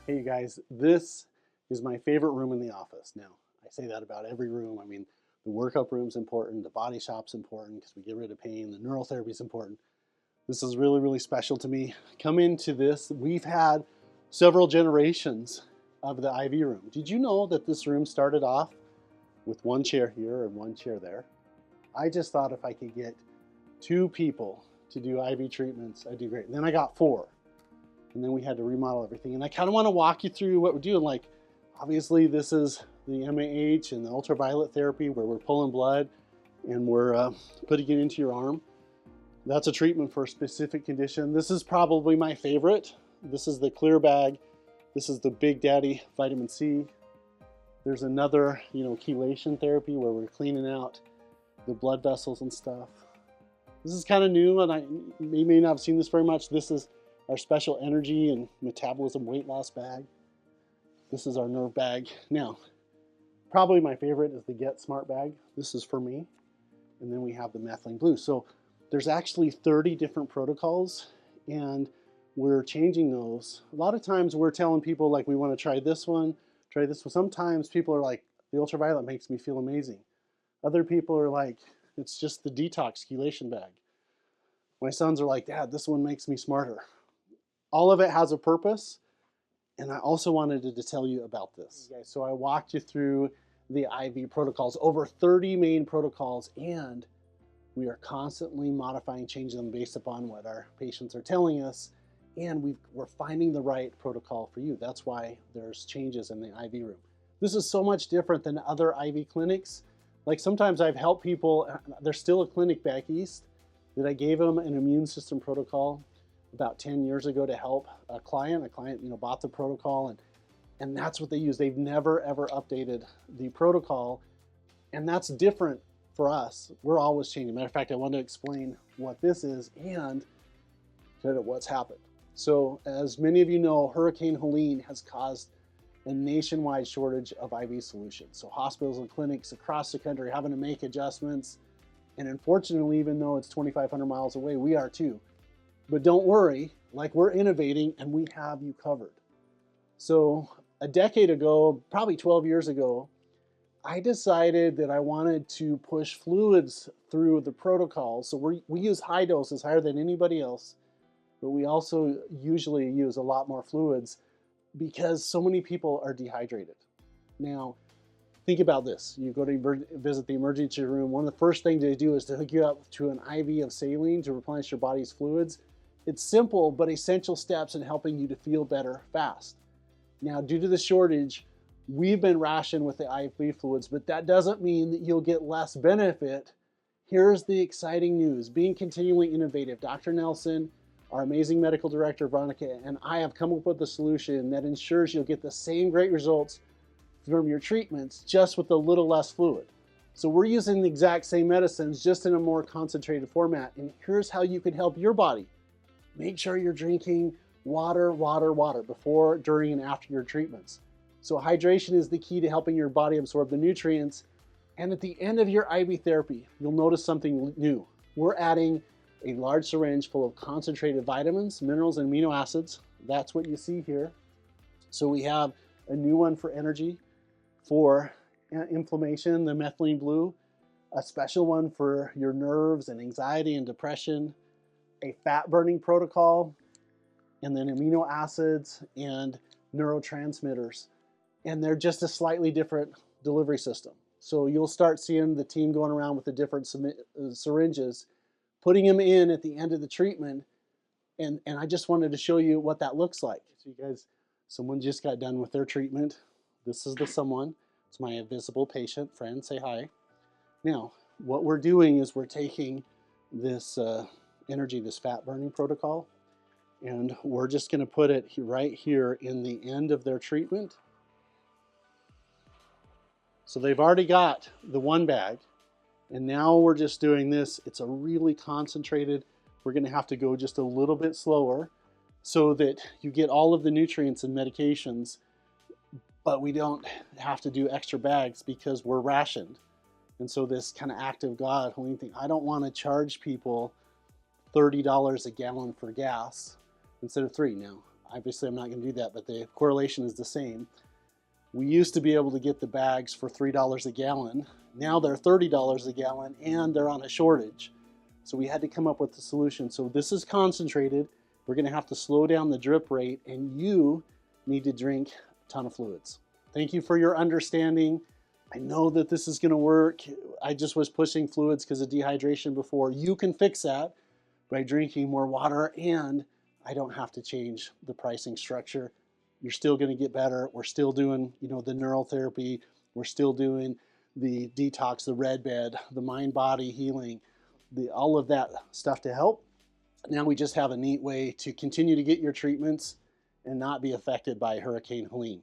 Hey, you guys, this is my favorite room in the office. Now, I say that about every room. I mean, the workup room's important, the body shop's important because we get rid of pain, the neural therapy is important. This is really, really special to me. Come into this, we've had several generations of the IV room. Did you know that this room started off with one chair here and one chair there? I just thought if I could get two people to do IV treatments, I'd do great. And then I got four. And then we had to remodel everything. And I kind of want to walk you through what we're doing. Like, obviously, this is the MAH and the ultraviolet therapy where we're pulling blood and we're putting it into your arm. That's a treatment for a specific condition. This is probably my favorite. This is the clear bag. This is the Big Daddy vitamin C. There's another, chelation therapy where we're cleaning out the blood vessels and stuff. This is kind of new, and you may not have seen this very much. This is our special energy and metabolism weight loss bag. This is our nerve bag. Now, probably my favorite is the Get Smart bag. This is for me. And then we have the methylene blue. So there's actually 30 different protocols, and we're changing those. A lot of times we're telling people like we want to try this one, try this one. Sometimes people are like, the ultraviolet makes me feel amazing. Other people are like, it's just the detox chelation bag. My sons are like, Dad, this one makes me smarter. All of it has a purpose, and I also wanted to tell you about this. Okay, so I walked you through the IV protocols, over 30 main protocols, and we are constantly modifying, changing them based upon what our patients are telling us, and we're finding the right protocol for you. That's why there's changes in the IV room. This is so much different than other IV clinics. Like sometimes I've helped people, there's still a clinic back east that I gave them an immune system protocol about 10 years ago to help a client. A client, bought the protocol, and that's what they use. They've never ever updated the protocol, and that's different for us. We're always changing. Matter of fact, I want to explain what this is and kind of what's happened. So, as many of you know, Hurricane Helene has caused a nationwide shortage of IV solutions. So hospitals and clinics across the country are having to make adjustments, and unfortunately, even though it's 2,500 miles away, we are too. But don't worry, like we're innovating and we have you covered. So a decade ago, probably 12 years ago, I decided that I wanted to push fluids through the protocol. So we use high doses, higher than anybody else, but we also usually use a lot more fluids because so many people are dehydrated. Now, think about this. You go to visit the emergency room, one of the first things they do is to hook you up to an IV of saline to replenish your body's fluids. It's simple, but essential steps in helping you to feel better fast. Now, due to the shortage, we've been rationed with the IV fluids, but that doesn't mean that you'll get less benefit. Here's the exciting news. Being continually innovative, Dr. Nelson, our amazing medical director, Veronica, and I have come up with a solution that ensures you'll get the same great results from your treatments, just with a little less fluid. So we're using the exact same medicines, just in a more concentrated format. And here's how you can help your body. Make sure you're drinking water before, during, and after your treatments. So hydration is the key to helping your body absorb the nutrients. And at the end of your IV therapy, you'll notice something new. We're adding a large syringe full of concentrated vitamins, minerals, and amino acids. That's what you see here. So we have a new one for energy, for inflammation, the methylene blue, a special one for your nerves and anxiety and depression, a fat burning protocol, and then amino acids and neurotransmitters. And they're just a slightly different delivery system. So you'll start seeing the team going around with the different syringes, putting them in at the end of the treatment. And I just wanted to show you what that looks like. So you guys, someone just got done with their treatment. This is the someone. It's my invisible patient friend. Say hi. Now, what we're doing is we're taking this energy, this fat burning protocol, and we're just going to put it right here in the end of their treatment. So they've already got the one bag, and now we're just doing this. It's a really concentrated. We're going to have to go just a little bit slower so that you get all of the nutrients and medications, but we don't have to do extra bags because we're rationed. And so this kind of act of God, Helene thing, I don't want to charge people $30 a gallon for gas instead of $3. Now, Obviously, I'm not going to do that, but the correlation is the same. We used to be able to get the bags for $3 a gallon. Now they're $30 a gallon, and they're on a shortage. So we had to come up with a solution. So this is concentrated. We're going to have to slow down the drip rate, and you need to drink a ton of fluids. Thank you for your understanding. I know that this is going to work. I just was pushing fluids because of dehydration before. You can fix that by drinking more water, and I don't have to change the pricing structure. You're still going to get better. We're still doing, the neural therapy. We're still doing the detox, the red bed, the mind-body healing, all of that stuff to help. Now we just have a neat way to continue to get your treatments and not be affected by Hurricane Helene.